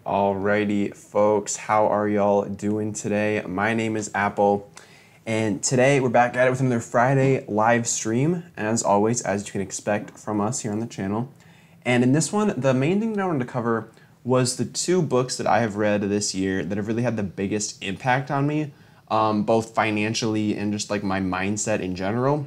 Alrighty, folks, how are y'all doing today? My name is Apple, and today we're back at it with another Friday live stream, as always, as you can expect from us here on the channel. And in this one, the main thing that I wanted to cover was the two books that I have read this year that have really had the biggest impact on me, both financially and just like my mindset in general.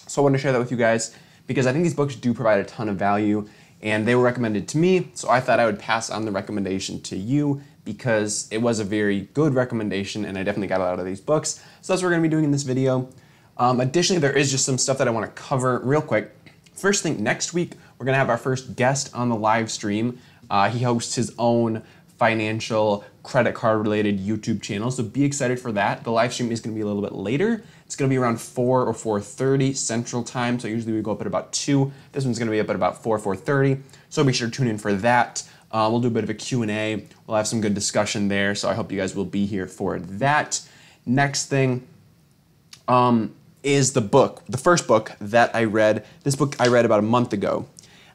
So I wanted to share that with you guys because I think these books do provide a ton of value. And they were recommended to me, so I thought I would pass on the recommendation to you because it was a very good recommendation and I definitely got a lot out of these books. So that's what we're going to be doing in this video. Additionally, there is just some stuff that I want to cover real quick. First thing, next week, we're going to have our first guest on the live stream. He hosts his own financial credit card related YouTube channel, so be excited for that. The live stream is going to be a little bit later. It's going to be around 4 or 4:30 Central Time, so usually we go up at about 2. This one's going to be up at about 4:30, so be sure to tune in for that. We'll do a bit of a Q&A. We'll have some good discussion there, so I hope you guys will be here for that. Next thing is the first book that I read. This book I read about a month ago,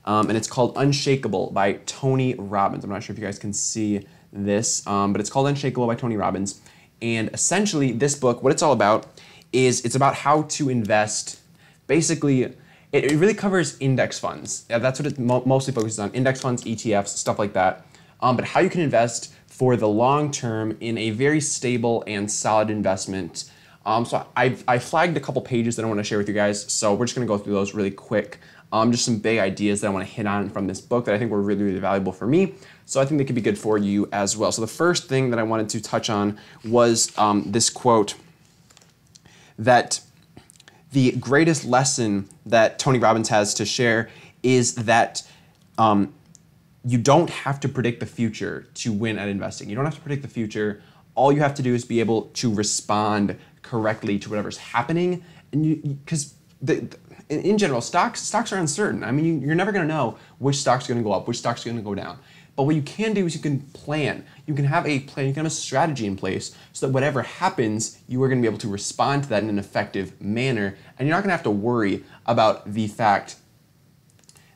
and it's called Unshakeable by Tony Robbins. I'm not sure if you guys can see this, but it's called Unshakeable by Tony Robbins. And essentially, this book, what it's all about is it's about how to invest. Basically, it really covers index funds. Yeah, that's what it mostly focuses on, index funds, ETFs, stuff like that. But how you can invest for the long term in a very stable and solid investment. So I flagged a couple pages that I want to share with you guys, so we're just going to go through those really quick. Just some big ideas that I want to hit on from this book that I think were really, really valuable for me. So I think they could be good for you as well. So the first thing that I wanted to touch on was this quote, that the greatest lesson that Tony Robbins has to share is that you don't have to predict the future to win at investing. You don't have to predict the future. All you have to do is be able to respond correctly to whatever's happening. And because in general, stocks are uncertain. I mean, you're never going to know which stock's going to go up, which stock's going to go down. But what you can do is you can plan. You can have a plan, you can have a strategy in place so that whatever happens, you are going to be able to respond to that in an effective manner. And you're not going to have to worry about the fact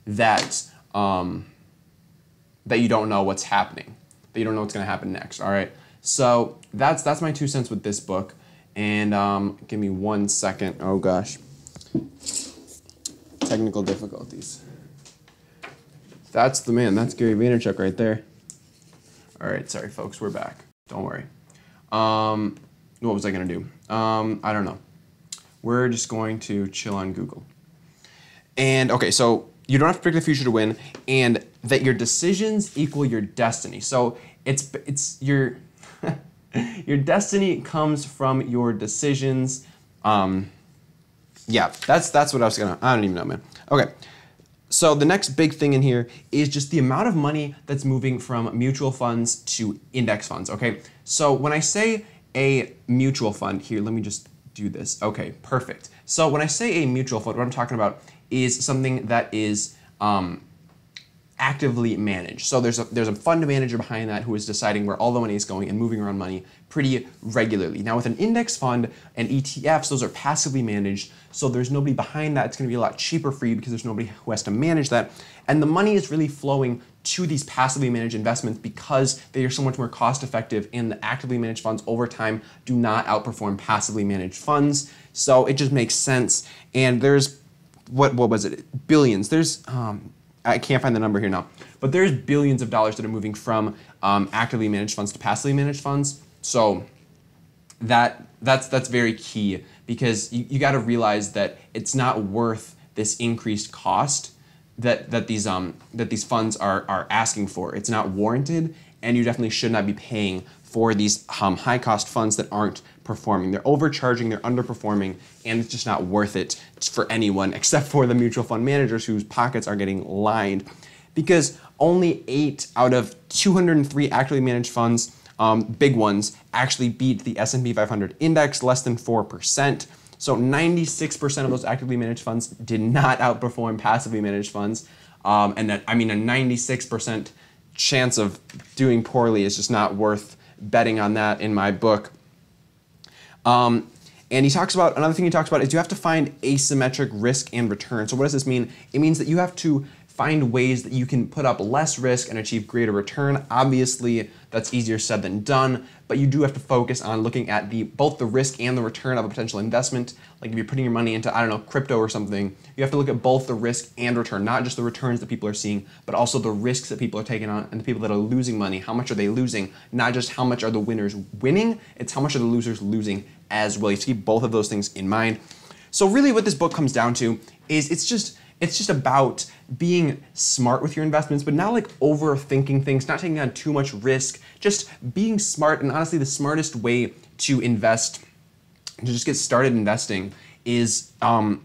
that, that you don't know what's happening, that you don't know what's going to happen next, all right? So that's my 2 cents with this book. And give me 1 second. Oh, gosh. Technical difficulties. That's Gary Vaynerchuk right there. All right, sorry folks, we're back. Don't worry. What was I gonna do? I don't know. We're just going to chill on Google. And okay, so you don't have to predict the future to win, and that your decisions equal your destiny. So it's your your destiny comes from your decisions. Yeah, that's what I was gonna. I don't even know, man. Okay. So the next big thing in here is just the amount of money that's moving from mutual funds to index funds, okay? So when I say a mutual fund, here, let me just do this. Okay, perfect. So when I say a mutual fund, what I'm talking about is something that is actively managed. So there's a fund manager behind that who is deciding where all the money is going and moving around money pretty regularly. Now with an index fund and ETFs, those are passively managed, so there's nobody behind that. It's going to be a lot cheaper for you because there's nobody who has to manage that. And the money is really flowing to these passively managed investments because they are so much more cost effective, and the actively managed funds over time do not outperform passively managed funds. So it just makes sense. And there's, what was it? Billions. There's, I can't find the number here now, but there's billions of dollars that are moving from actively managed funds to passively managed funds. So that's very key, because you got to realize that it's not worth this increased cost that these funds are asking for. It's not warranted, and you definitely should not be paying for these high cost funds that aren't performing. They're overcharging, they're underperforming, and it's just not worth it for anyone except for the mutual fund managers whose pockets are getting lined. Because only 8 out of 203 actively managed funds, big ones, actually beat the S&P 500 index, less than 4%. So 96% of those actively managed funds did not outperform passively managed funds. And that, I mean, a 96% chance of doing poorly is just not worth betting on that in my book. And he talks about, another thing he talks about is you have to find asymmetric risk and return. So what does this mean? It means that you have to find ways that you can put up less risk and achieve greater return. Obviously, that's easier said than done, but you do have to focus on looking at both the risk and the return of a potential investment. Like if you're putting your money into, I don't know, crypto or something, you have to look at both the risk and return, not just the returns that people are seeing, but also the risks that people are taking on and the people that are losing money. How much are they losing? Not just how much are the winners winning, it's how much are the losers losing as well. You have to keep both of those things in mind. So really what this book comes down to is it's just about being smart with your investments, but not like overthinking things, not taking on too much risk, just being smart. And honestly, the smartest way to invest, to just get started investing, is to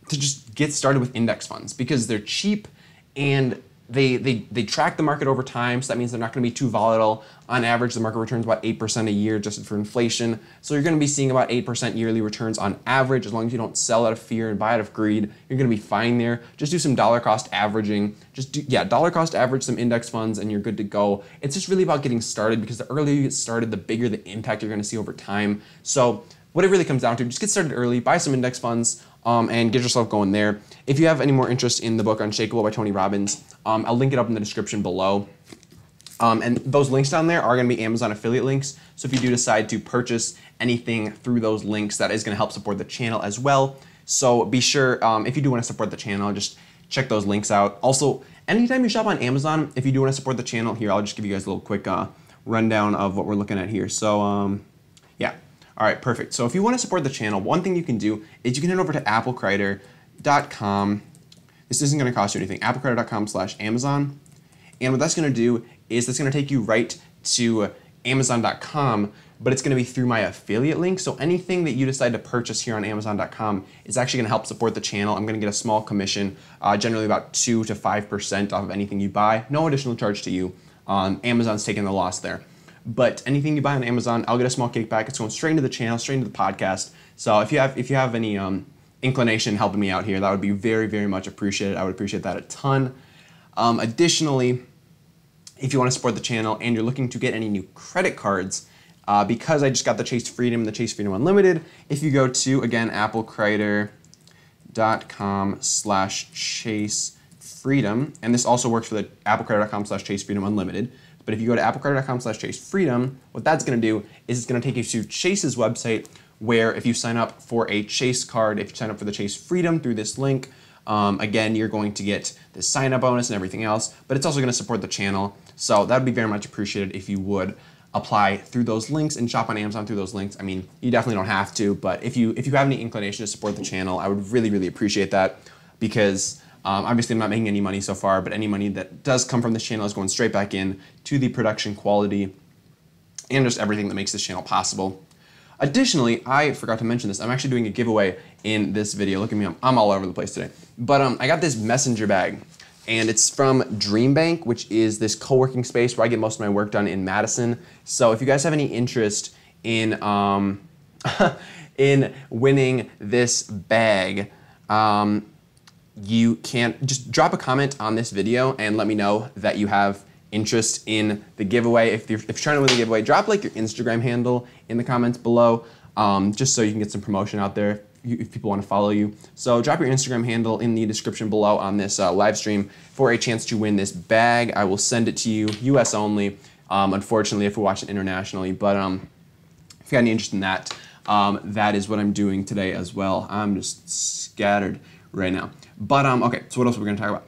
just get started with index funds, because they're cheap and they track the market over time, so that means they're not going to be too volatile. On average, the market returns about 8% a year adjusted for inflation. So you're going to be seeing about 8% yearly returns on average. As long as you don't sell out of fear and buy out of greed, you're going to be fine there. Just do some dollar cost averaging. Dollar cost average some index funds and you're good to go. It's just really about getting started, because the earlier you get started, the bigger the impact you're going to see over time. So what it really comes down to, just get started early, buy some index funds, and get yourself going there. If you have any more interest in the book Unshakeable by Tony Robbins, I'll link it up in the description below. And those links down there are going to be Amazon affiliate links. So if you do decide to purchase anything through those links, that is going to help support the channel as well. So be sure, if you do want to support the channel, just check those links out. Also, anytime you shop on Amazon, if you do want to support the channel, here, I'll just give you guys a little quick rundown of what we're looking at here. So, yeah. All right, perfect. So if you want to support the channel, one thing you can do is you can head over to applecreditor.com. This isn't going to cost you anything. applecreditor.com/Amazon. And what that's going to do is that's going to take you right to Amazon.com, but it's going to be through my affiliate link. So anything that you decide to purchase here on Amazon.com is actually going to help support the channel. I'm going to get a small commission, generally about 2 to 5% off of anything you buy. No additional charge to you. Amazon's taking the loss there. But anything you buy on Amazon, I'll get a small kickback. It's going straight into the channel, straight into the podcast. So if you have any inclination helping me out here, that would be very, very much appreciated. I would appreciate that a ton. Additionally, if you want to support the channel and you're looking to get any new credit cards, because I just got the Chase Freedom and the Chase Freedom Unlimited, if you go to, again, applecreditor.com/Chase Freedom, and this also works for the applecreditor.com/Chase Freedom Unlimited. But if you go to applecreditor.com/Chase Freedom, what that's going to do is it's going to take you to Chase's website, where if you sign up for a Chase card, if you sign up for the Chase Freedom through this link, again, you're going to get the sign-up bonus and everything else, but it's also going to support the channel. So that would be very much appreciated if you would apply through those links and shop on Amazon through those links. I mean, you definitely don't have to, but if you have any inclination to support the channel, I would really, really appreciate that, because obviously I'm not making any money so far, but any money that does come from this channel is going straight back in to the production quality and just everything that makes this channel possible. Additionally, I forgot to mention this, I'm actually doing a giveaway in this video. Look at me, I'm all over the place today. But I got this messenger bag, and it's from Dream Bank, which is this co-working space where I get most of my work done in Madison. So if you guys have any interest in in winning this bag, you can just drop a comment on this video and let me know that you have interest in the giveaway. If you're trying to win the giveaway, drop like your Instagram handle in the comments below, just so you can get some promotion out there if people want to follow you. So drop your Instagram handle in the description below on this live stream for a chance to win this bag. I will send it to you, US only, unfortunately if we're watching internationally, but if you got any interest in that, that is what I'm doing today as well. I'm just scattered right now. But okay, so what else are we going to talk about?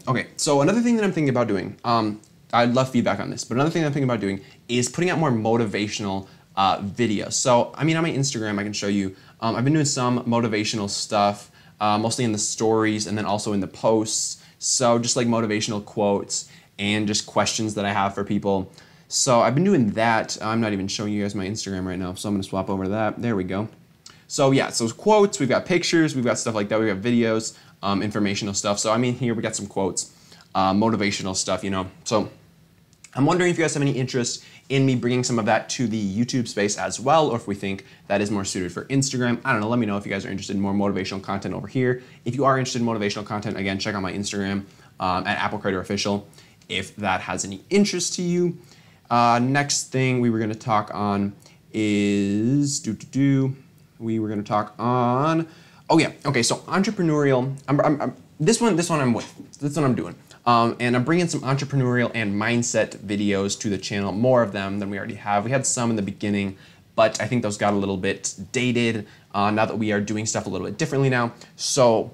Okay, so another thing that I'm thinking about doing, I'd love feedback on this, but another thing I'm thinking about doing is putting out more motivational videos. So, I mean, on my Instagram, I can show you, I've been doing some motivational stuff, mostly in the stories and then also in the posts. So just like motivational quotes and just questions that I have for people. So I've been doing that. I'm not even showing you guys my Instagram right now, so I'm going to swap over to that. There we go. So yeah, so quotes, we've got pictures, we've got stuff like that, we've got videos, informational stuff. So I mean, here we got some quotes, motivational stuff, you know. So I'm wondering if you guys have any interest in me bringing some of that to the YouTube space as well, or if we think that is more suited for Instagram. I don't know, let me know if you guys are interested in more motivational content over here. If you are interested in motivational content, again, check out my Instagram at AppleCreditorOfficial if that has any interest to you. Next thing we were gonna talk on is, we were going to talk on, oh yeah, okay, so entrepreneurial, this one I'm with. This one I'm doing. And I'm bringing some entrepreneurial and mindset videos to the channel, more of them than we already have. We had some in the beginning, but I think those got a little bit dated now that we are doing stuff a little bit differently now. So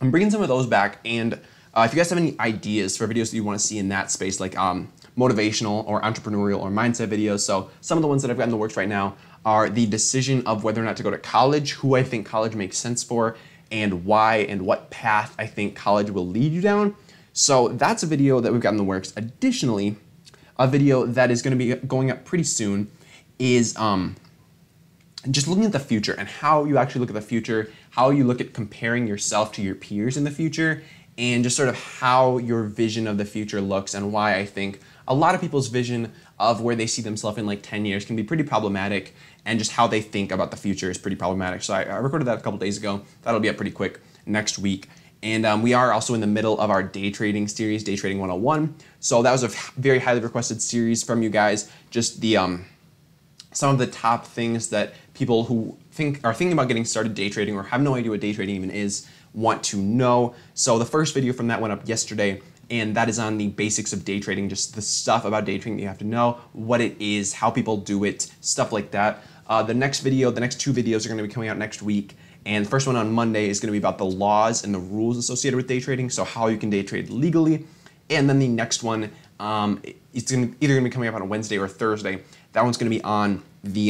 I'm bringing some of those back, and if you guys have any ideas for videos that you want to see in that space, like motivational or entrepreneurial or mindset videos. So some of the ones that I've got in the works right now are the decision of whether or not to go to college, who I think college makes sense for, and why, and what path I think college will lead you down. So that's a video that we've got in the works. Additionally, a video that is going to be going up pretty soon is just looking at the future and how you actually look at the future, how you look at comparing yourself to your peers in the future, and just sort of how your vision of the future looks, and why I think a lot of people's vision of where they see themselves in like 10 years can be pretty problematic, and just how they think about the future is pretty problematic. So I recorded that a couple days ago. That'll be up pretty quick next week. And we are also in the middle of our day trading series, Day Trading 101. So that was a very highly requested series from you guys. Just the some of the top things that people who are thinking about getting started day trading or have no idea what day trading even is want to know. So the first video from that went up yesterday, and that is on the basics of day trading, just the stuff about day trading that you have to know, what it is, how people do it, stuff like that. The next video, the next two videos are going to be coming out next week. And the first one on Monday is going to be about the laws and the rules associated with day trading, so how you can day trade legally. And then the next one, it's either going to be coming up on a Wednesday or Thursday. That one's going to be on the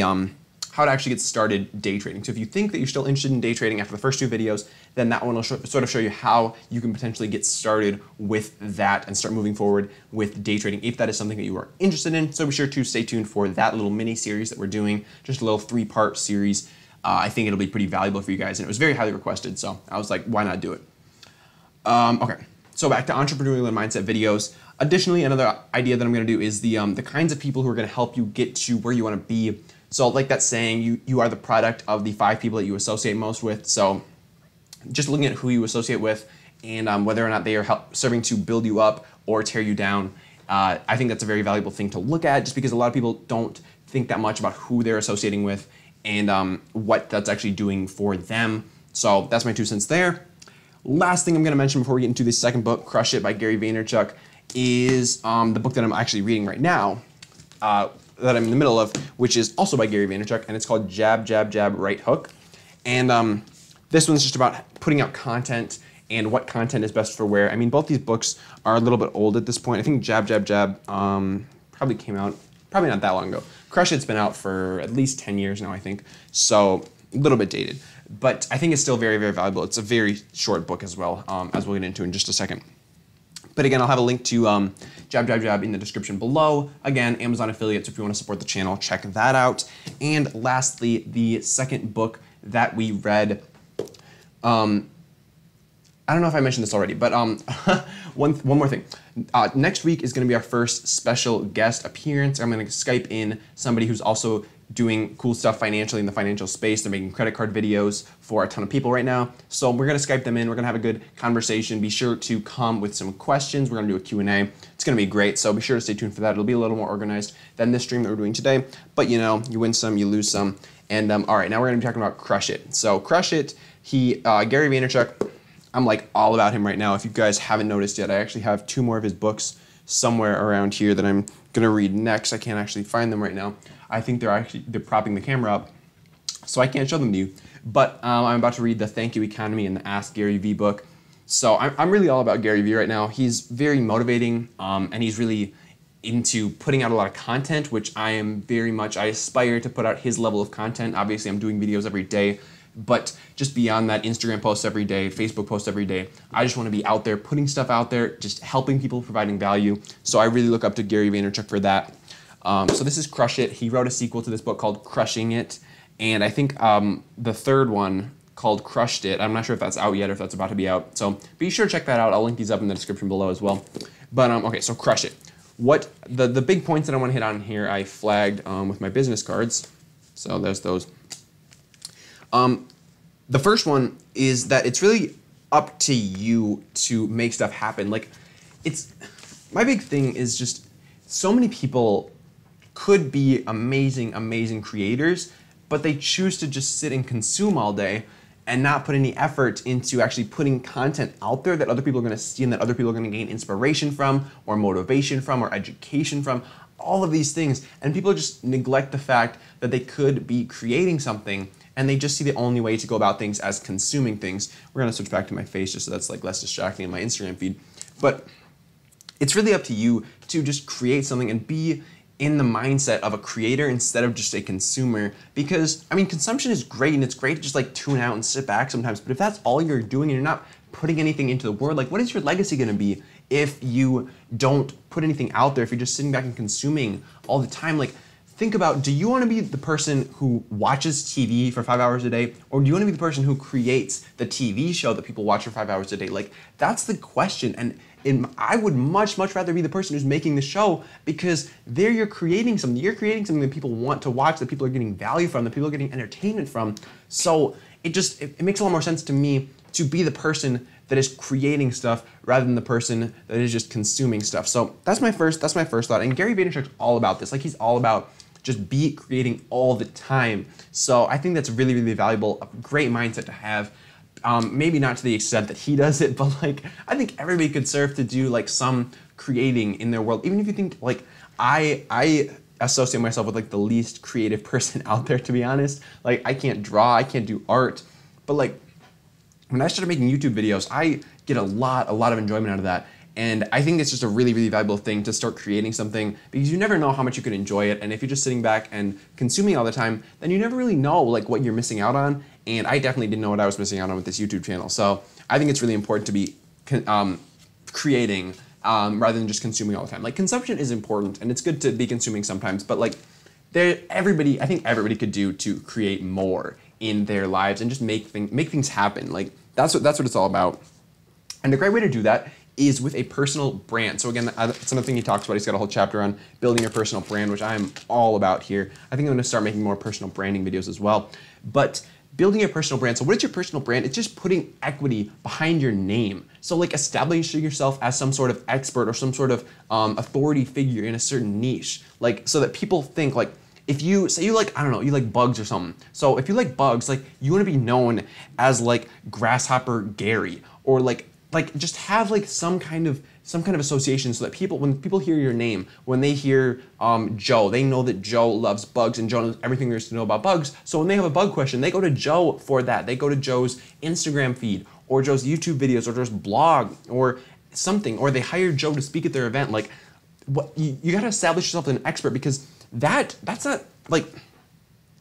how to actually get started day trading. So if you think that you're still interested in day trading after the first two videos, then that one will sort of show you how you can potentially get started with that and start moving forward with day trading if that is something that you are interested in. So be sure to stay tuned for that little mini series that we're doing, just a little 3-part series. I think it'll be pretty valuable for you guys, and it was very highly requested, so I was like, why not do it? Okay, so back to entrepreneurial and mindset videos. Additionally, another idea that I'm going to do is the kinds of people who are going to help you get to where you want to be. So like that saying, you are the product of the 5 people that you associate most with. So just looking at who you associate with and whether or not they are serving to build you up or tear you down, I think that's a very valuable thing to look at, just because a lot of people don't think that much about who they're associating with and what that's actually doing for them. So that's my 2 cents there. Last thing I'm going to mention before we get into this second book, Crush It by Gary Vaynerchuk, is the book that I'm actually reading right now, that I'm in the middle of, which is also by Gary Vaynerchuk, and it's called Jab, Jab, Jab, Right Hook. And this one's just about putting out content and what content is best for where. I mean, both these books are a little bit old at this point. I think Jab, Jab, Jab probably came out, probably not that long ago. Crush It's been out for at least 10 years now, I think, so a little bit dated. But I think it's still very, very valuable. It's a very short book as well, as we'll get into in just a second. But again, I'll have a link to Jab, Jab, Jab in the description below. Again, Amazon affiliate, so if you want to support the channel, check that out. And lastly, the second book that we read, I don't know if I mentioned this already, but one more thing. Next week is going to be our first special guest appearance. I'm going to Skype in somebody who's also doing cool stuff financially in the financial space. They're making credit card videos for a ton of people right now. So we're going to Skype them in. We're going to have a good conversation. Be sure to come with some questions. We're going to do a Q&A. It's going to be great. So be sure to stay tuned for that. It'll be a little more organized than this stream that we're doing today. But you know, you win some, you lose some. And all right, now we're going to be talking about Crush It. So Crush It, Gary Vaynerchuk, I'm like all about him right now. If you guys haven't noticed yet, I actually have 2 more of his books somewhere around here that I'm going to read next. I can't actually find them right now. I think they're propping the camera up, so I can't show them to you. But I'm about to read the Thank You Economy and the Ask Gary Vee book. So I'm really all about Gary Vee right now. He's very motivating, and he's really into putting out a lot of content, which I am very much, I aspire to put out his level of content. Obviously, I'm doing videos every day, but just beyond that, Instagram posts every day, Facebook posts every day. I just want to be out there, putting stuff out there, just helping people, providing value. So I really look up to Gary Vaynerchuk for that. So this is Crush It. He wrote a sequel to this book called Crushing It. And I think the third one called Crushed It, I'm not sure if that's out yet or if that's about to be out. So be sure to check that out. I'll link these up in the description below as well. But okay, so Crush It. What the big points that I want to hit on here, I flagged with my business cards. So there's those. The first one is that it's really up to you to make stuff happen. Like, my big thing is just so many people could be amazing, amazing creators, but they choose to just sit and consume all day. and not put any effort into actually putting content out there that other people are going to see and that other people are going to gain inspiration from or motivation from or education from, all of these things. And people just neglect the fact that they could be creating something, and they just see the only way to go about things as consuming things. We're going to switch back to my face just so that's like less distracting in my Instagram feed. But it's really up to you to just create something and be in the mindset of a creator instead of just a consumer. Because, I mean, consumption is great, and it's great to just like tune out and sit back sometimes, but if that's all you're doing and you're not putting anything into the world, like what is your legacy gonna be if you don't put anything out there, if you're just sitting back and consuming all the time? Like, think about, do you wanna be the person who watches TV for 5 hours a day, or do you wanna be the person who creates the TV show that people watch for 5 hours a day? Like, that's the question. And I would much rather be the person who's making the show, because there you're creating something. You're creating something that people want to watch, that people are getting value from, that people are getting entertainment from. So it makes a lot more sense to me to be the person that is creating stuff rather than the person that is just consuming stuff. So that's my first thought. And Gary Vaynerchuk's all about this. Like, he's all about just be creating all the time. So I think that's really valuable, a great mindset to have. Maybe not to the extent that he does it, but like I think everybody could serve to do like some creating in their world. Even if you think like I associate myself with like the least creative person out there, to be honest. Like, I can't draw, I can't do art, but like when I started making YouTube videos, I get a lot of enjoyment out of that. And I think it's just a really valuable thing to start creating something, because you never know how much you can enjoy it. And if you're just sitting back and consuming all the time, then you never really know like what you're missing out on. And I definitely didn't know what I was missing out on with this YouTube channel. So I think it's really important to be creating rather than just consuming all the time. Like, consumption is important, and it's good to be consuming sometimes, but like I think everybody could do to create more in their lives and just make things happen. Like, that's what it's all about. And a great way to do that is with a personal brand. So again, that's another thing he talks about. He's got a whole chapter on building your personal brand, which I'm all about here. I think I'm gonna start making more personal branding videos as well. But building your personal brand. So what is your personal brand? It's just putting equity behind your name. So like establishing yourself as some sort of expert or some sort of authority figure in a certain niche. Like, so that people think like, if you say you like, I don't know, you like bugs or something. So if you like bugs, like you wanna be known as like Grasshopper Gary, or like just have like some kind of association, so that when people hear your name, when they hear Joe, they know that Joe loves bugs and Joe knows everything there is to know about bugs. So when they have a bug question, they go to Joe for that. They go to Joe's Instagram feed or Joe's YouTube videos or Joe's blog or something, or they hire Joe to speak at their event. Like, what you got to establish yourself as an expert, because that's not like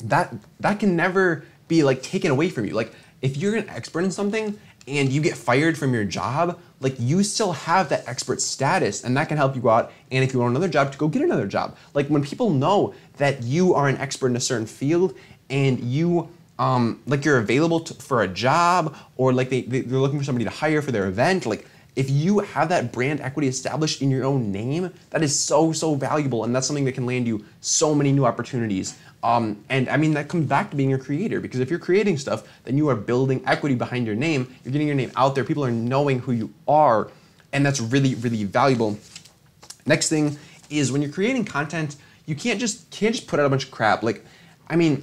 that can never be like taken away from you. Like, if you're an expert in something and you get fired from your job, like, you still have that expert status, and that can help you go out, and if you want another job, to go get another job. Like, when people know that you are an expert in a certain field, and you like you're available for a job, or like they're looking for somebody to hire for their event, like, if you have that brand equity established in your own name, that is so valuable, and that's something that can land you so many new opportunities. And I mean, that comes back to being a creator, because if you're creating stuff, then you are building equity behind your name. You're getting your name out there. People are knowing who you are, and that's really valuable. Next thing is, when you're creating content, you can't just put out a bunch of crap. Like, I mean,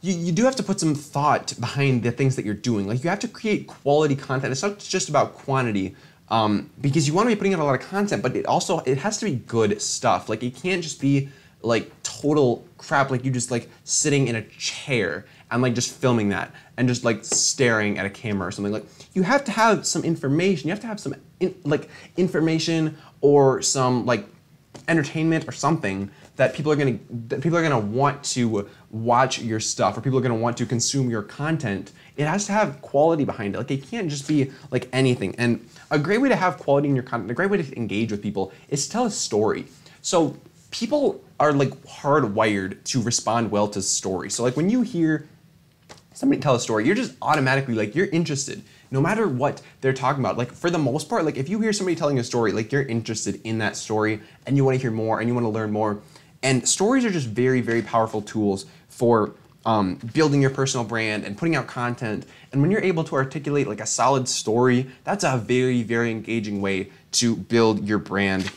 you do have to put some thought behind the things that you're doing. Like, you have to create quality content. It's not just about quantity, because you want to be putting out a lot of content, but it has to be good stuff. Like, it can't just be like total crap, like you just like sitting in a chair and like just filming that and just like staring at a camera or something. Like, you have to have some information. You have to have some information or some like entertainment or something that people are gonna want to watch your stuff, or people are gonna want to consume your content. It has to have quality behind it. Like, it can't just be like anything. And a great way to have quality in your content, a great way to engage with people, is to tell a story. So people are like hardwired to respond well to stories. So like, when you hear somebody tell a story, you're just automatically like, you're interested, no matter what they're talking about. Like, for the most part, like, if you hear somebody telling a story, like, you're interested in that story and you want to hear more and you want to learn more. And stories are just very powerful tools for building your personal brand and putting out content. And when you're able to articulate like a solid story, that's a very engaging way to build your brand.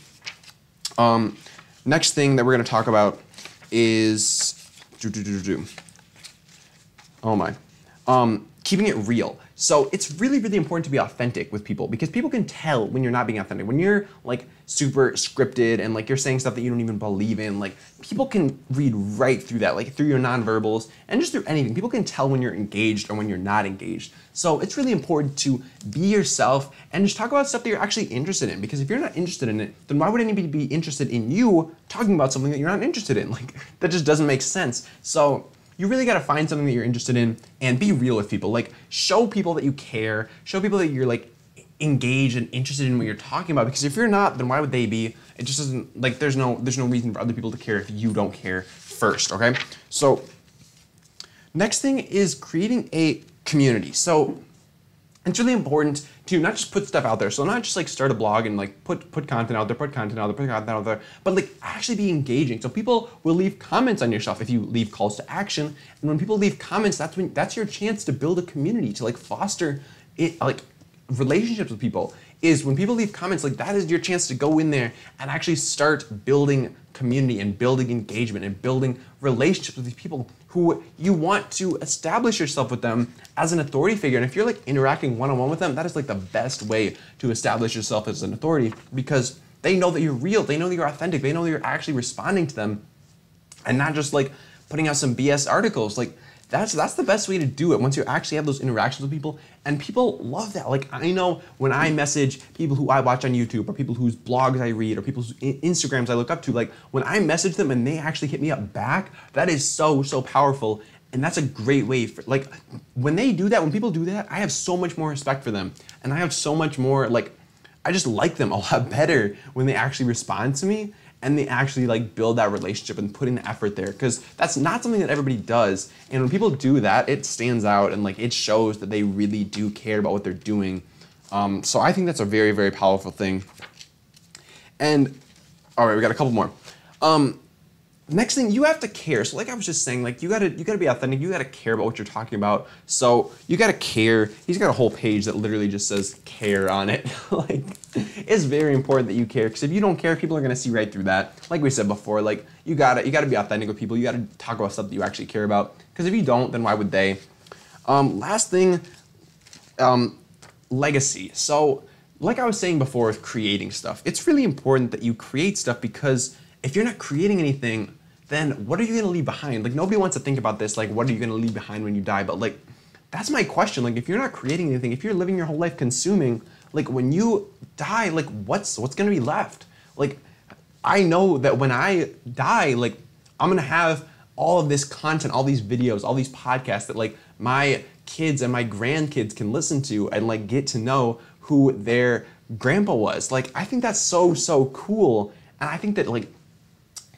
Next thing that we're going to talk about is keeping it real. So it's really, really important to be authentic with people because people can tell when you're not being authentic. When you're like super scripted and like you're saying stuff that you don't even believe in, like people can read right through that, like through your nonverbals and just through anything. People can tell when you're engaged or when you're not engaged. So it's really important to be yourself and just talk about stuff that you're actually interested in, because if you're not interested in it, then why would anybody be interested in you talking about something that you're not interested in? Like that just doesn't make sense. So you really got to find something that you're interested in and be real with people. Like show people that you care, show people that you're like engaged and interested in what you're talking about, because if you're not, then why would they be? It just doesn't, like there's no reason for other people to care if you don't care first, okay? So next thing is creating a community. So it's really important to not just put stuff out there. So not just like start a blog and like put content out there, put content out there, but like actually be engaging. So people will leave comments on your stuff if you leave calls to action. And when people leave comments, that's your chance to build a community, to like foster it, like relationships with people. Is when people leave comments, like that is your chance to go in there and actually start building community and building engagement and building relationships with these people who you want to establish yourself with them as an authority figure. And if you're like interacting one-on-one with them, that is like the best way to establish yourself as an authority, because they know that you're real, they know that you're authentic, they know that you're actually responding to them and not just like putting out some BS articles. Like that's the best way to do it once you actually have those interactions with people, and people love that. Like I know when I message people who I watch on YouTube or people whose blogs I read or people's Instagrams I look up to, like when I message them and they actually hit me up back, that is so powerful. And that's a great way for, like when they do that, when people do that, I have so much more respect for them, and I have so much more, like I just like them a lot better when they actually respond to me and they actually like build that relationship and put in the effort there, because that's not something that everybody does. And when people do that, it stands out and like it shows that they really do care about what they're doing. So I think that's a very, very powerful thing. And all right, we got a couple more. Next thing, you have to care. So like I was just saying, like you gotta be authentic. You gotta care about what you're talking about. So you gotta care. He's got a whole page that literally just says care on it. Like it's very important that you care, because if you don't care, people are gonna see right through that. Like we said before, like you gotta be authentic with people. You gotta talk about stuff that you actually care about, because if you don't, then why would they? Last thing, legacy. So like I was saying before with creating stuff, it's really important that you create stuff, because if you're not creating anything, then what are you gonna leave behind? Like nobody wants to think about this, like what are you gonna leave behind when you die? But like, that's my question. Like if you're not creating anything, if you're living your whole life consuming, like when you die, like what's gonna be left? Like I know that when I die, like I'm gonna have all of this content, all these videos, all these podcasts that like my kids and my grandkids can listen to and like get to know who their grandpa was. Like I think that's so cool. And I think that like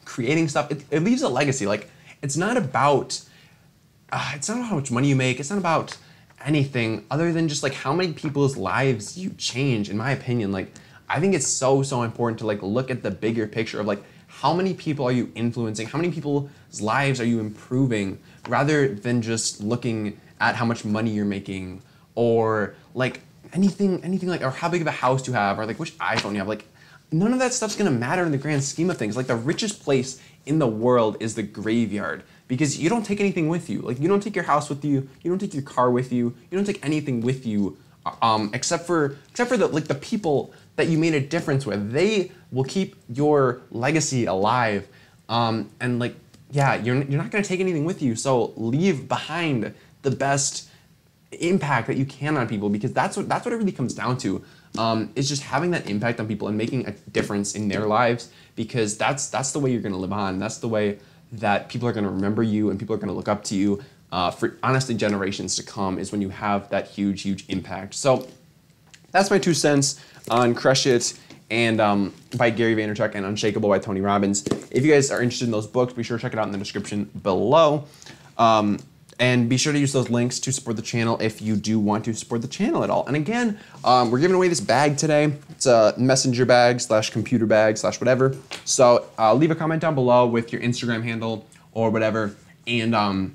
creating stuff, it leaves a legacy. Like it's not about how much money you make. It's not about anything other than just like how many people's lives you change. In my opinion, like I think it's so important to like look at the bigger picture of like how many people are you influencing, how many people's lives are you improving, rather than just looking at how much money you're making or like anything like, or how big of a house you have, or like which iPhone you have. Like none of that stuff's gonna matter in the grand scheme of things. Like the richest place in the world is the graveyard, because you don't take anything with you. Like you don't take your house with you, you don't take your car with you, you don't take anything with you, except for the people that you made a difference with. They will keep your legacy alive, and like yeah, you're not gonna take anything with you. So leave behind the best impact that you can on people, because that's what it really comes down to. It's just having that impact on people and making a difference in their lives, because that's the way you're gonna live on. That's the way that people are gonna remember you and people are gonna look up to you for honestly generations to come, is when you have that huge impact. So that's my 2 cents on Crush It and by Gary Vaynerchuk and Unshakeable by Tony Robbins. If you guys are interested in those books, be sure to check it out in the description below. And be sure to use those links to support the channel if you do want to support the channel at all. And again, we're giving away this bag today. It's a messenger bag / computer bag / whatever. So leave a comment down below with your Instagram handle or whatever, and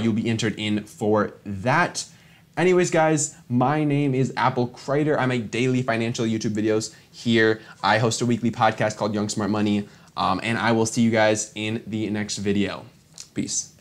you'll be entered in for that. Anyways, guys, my name is Apple Kreider. I make daily financial YouTube videos here. I host a weekly podcast called Young Smart Money, and I will see you guys in the next video. Peace.